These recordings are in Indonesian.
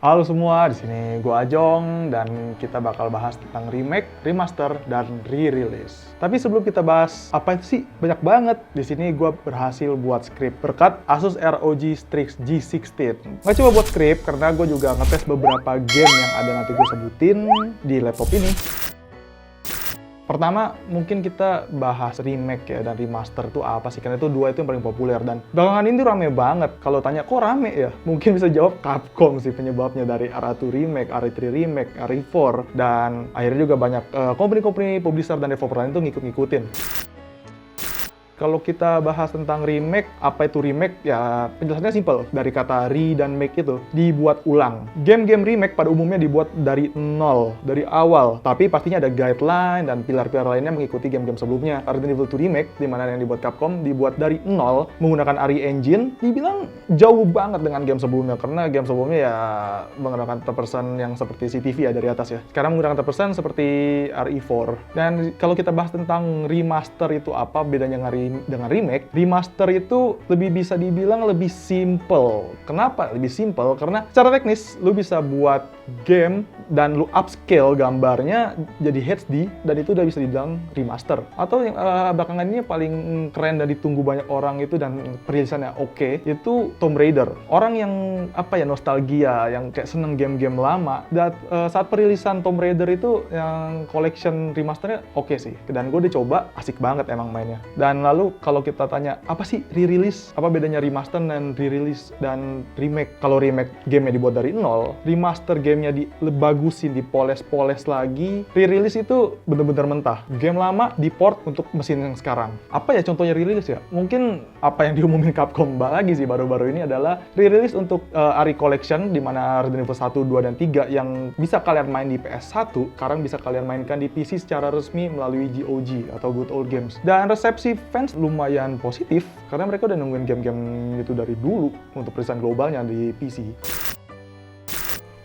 Halo semua, di sini gua Ajong dan kita bakal bahas tentang remake, remaster, dan re-release. Tapi sebelum kita bahas apa itu sih, banyak banget. Di sini gua berhasil buat script berkat Asus ROG Strix G16. Nggak cuma buat script, karena gue juga ngetes beberapa game yang ada nanti gue sebutin di laptop ini. Pertama, mungkin kita bahas remake ya dan remaster itu apa sih? Karena itu dua itu yang paling populer dan belakangan ini tuh rame banget. Kalau tanya kok rame ya? Mungkin bisa jawab Capcom sih penyebabnya, dari RA2 Remake, RE3 Remake, RE4, dan akhirnya juga banyak company-company publisher dan developer lain tuh ngikut-ngikutin. Kalau kita bahas tentang remake, apa itu remake? Ya, penjelasannya simple. Dari kata re dan make itu, dibuat ulang. Game-game remake pada umumnya dibuat dari nol, dari awal. Tapi pastinya ada guideline dan pilar-pilar lainnya mengikuti game-game sebelumnya. Resident Evil 2 Remake, di mana yang dibuat Capcom, dibuat dari nol, menggunakan RE Engine, dibilang jauh banget dengan game sebelumnya. Karena game sebelumnya ya menggunakan third person yang seperti CTV ya dari atas ya. Sekarang menggunakan third person seperti RE4. Dan kalau kita bahas tentang remaster itu apa bedanya dengan remake, remaster itu lebih bisa dibilang lebih simple. Kenapa lebih simple? Karena secara teknis lu bisa buat game dan lu upscale gambarnya jadi HD dan itu udah bisa dibilang remaster. Atau yang belakangan ini paling keren dan ditunggu banyak orang itu dan perilisannya oke, itu Tomb Raider. Orang yang nostalgia, yang kayak seneng game-game lama, dan saat perilisan Tomb Raider itu yang collection remasternya oke sih. Dan gue udah coba, asik banget emang mainnya. Dan lalu kalau kita tanya, apa sih re-release? Apa bedanya remaster dan re-release dan remake? Kalau remake gamenya dibuat dari nol, remaster gamenya dibagusin, dipoles-poles lagi. Re-release itu bener-bener mentah. Game lama di-port untuk mesin yang sekarang. Apa ya contohnya re-release ya? Mungkin apa yang diumumin Capcom lagi sih baru-baru ini adalah re-release untuk RE Collection, di mana Resident Evil 1, 2, dan 3 yang bisa kalian main di PS1, sekarang bisa kalian mainkan di PC secara resmi melalui GOG atau Good Old Games. Dan resepsi fans lumayan positif karena mereka udah nungguin game-game itu dari dulu untuk perilisan globalnya di PC.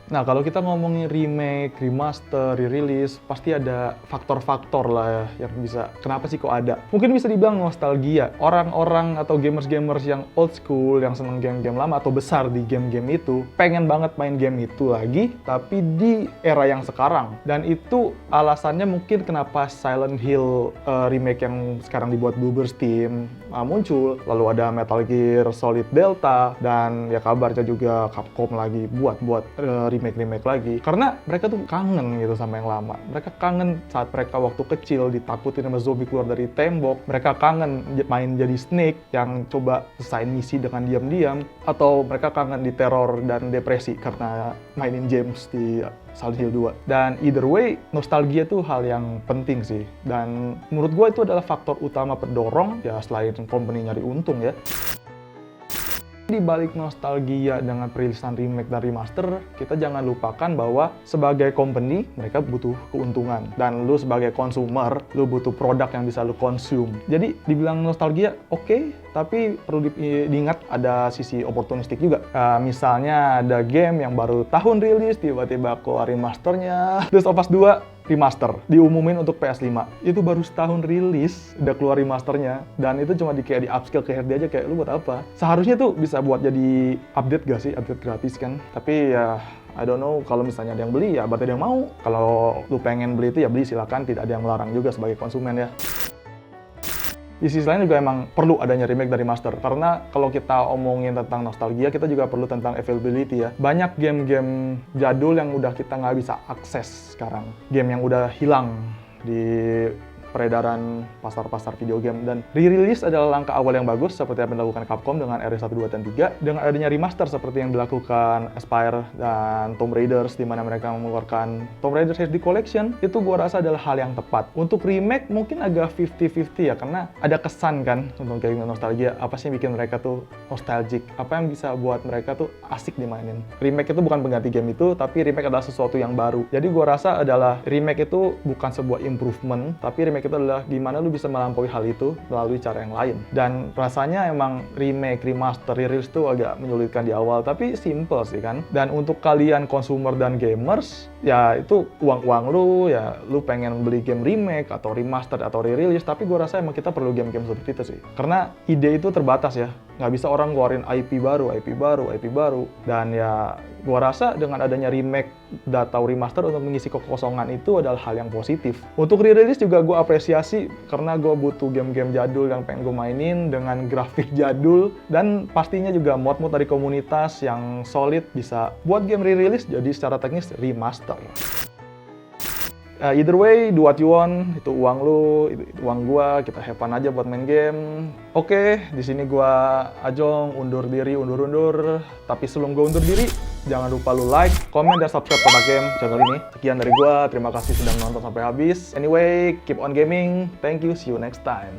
Nah, kalau kita ngomongin remake, remaster, re-release, pasti ada faktor-faktor lah yang bisa, kenapa sih kok ada? Mungkin bisa dibilang nostalgia. Orang-orang atau gamers-gamers yang old school, yang seneng game-game lama atau besar di game-game itu, pengen banget main game itu lagi, tapi di era yang sekarang. Dan itu alasannya mungkin kenapa Silent Hill remake yang sekarang dibuat Bloober Team muncul. Lalu ada Metal Gear Solid Delta, dan ya kabarnya juga Capcom lagi buat remake lagi, karena mereka tuh kangen gitu sama yang lama. Mereka kangen saat mereka waktu kecil ditakutin sama zombie keluar dari tembok. Mereka kangen main jadi Snake yang coba selesai misi dengan diam-diam, atau mereka kangen diteror dan depresi karena mainin James di Silent Hill 2. Dan either way, nostalgia tuh hal yang penting sih. Dan menurut gue itu adalah faktor utama pendorong, ya selain company nyari untung ya. Di balik nostalgia dengan perilisan remake dan remaster, kita jangan lupakan bahwa sebagai company, mereka butuh keuntungan. Dan lu sebagai consumer, lu butuh produk yang bisa lu consume. Jadi, dibilang nostalgia, oke, tapi perlu diingat ada sisi opportunistik juga. Misalnya ada game yang baru tahun rilis, tiba-tiba keluar remasternya. The Last of Us 2 remaster, diumumin untuk PS5. Itu baru setahun rilis, udah keluar remasternya, dan itu cuma kayak di upscale ke HD aja, kayak lu buat apa? Seharusnya tuh bisa buat jadi update gak sih? Update gratis kan? Tapi ya, I don't know, kalau misalnya ada yang beli, ya berarti ada yang mau. Kalau lu pengen beli itu, ya beli silakan, tidak ada yang melarang juga sebagai konsumen ya. Di sisi lain juga emang perlu adanya remake dari remaster, karena kalau kita omongin tentang nostalgia, kita juga perlu tentang availability ya. Banyak game-game jadul yang udah kita nggak bisa akses sekarang. Game yang udah hilang di peredaran pasar-pasar video game, dan re-release adalah langkah awal yang bagus seperti yang dilakukan Capcom dengan RE 1, 2, dan 3. Dengan adanya remaster seperti yang dilakukan Aspyr dan Tomb Raiders, di mana mereka mengeluarkan Tomb Raider HD Collection, itu gua rasa adalah hal yang tepat. Untuk remake mungkin agak 50-50 ya, karena ada kesan kan untuk game nostalgia. Apa sih yang bikin mereka tuh nostalgic? Apa yang bisa buat mereka tuh asik dimainin? Remake itu bukan pengganti game itu, tapi remake adalah sesuatu yang baru. Jadi gua rasa adalah remake itu bukan sebuah improvement, tapi remake itu adalah gimana lu bisa melampaui hal itu melalui cara yang lain. Dan rasanya emang remake, remaster, re-release itu agak menyulitkan di awal, tapi simple sih kan. Dan untuk kalian consumer dan gamers, ya itu uang-uang lu, ya lu pengen beli game remake atau remaster atau re-release, tapi gue rasa emang kita perlu game-game seperti itu sih. Karena ide itu terbatas ya, nggak bisa orang ngeluarin IP baru, dan ya gua rasa dengan adanya remake atau remaster untuk mengisi kekosongan itu adalah hal yang positif. Untuk re-release juga gua apresiasi karena gua butuh game-game jadul yang pengen gue mainin dengan grafik jadul, dan pastinya juga mod-mod dari komunitas yang solid bisa buat game re-release jadi secara teknis remaster. Either way, do what you want, itu uang lu, itu uang gua, kita have fun aja buat main game. Oke, di sini gua Ajong undur diri, undur-undur. Tapi sebelum gua undur diri, jangan lupa lu like, komen, dan subscribe Kota Game channel ini. Sekian dari gua, terima kasih sudah nonton sampai habis. Anyway, keep on gaming, thank you, see you next time.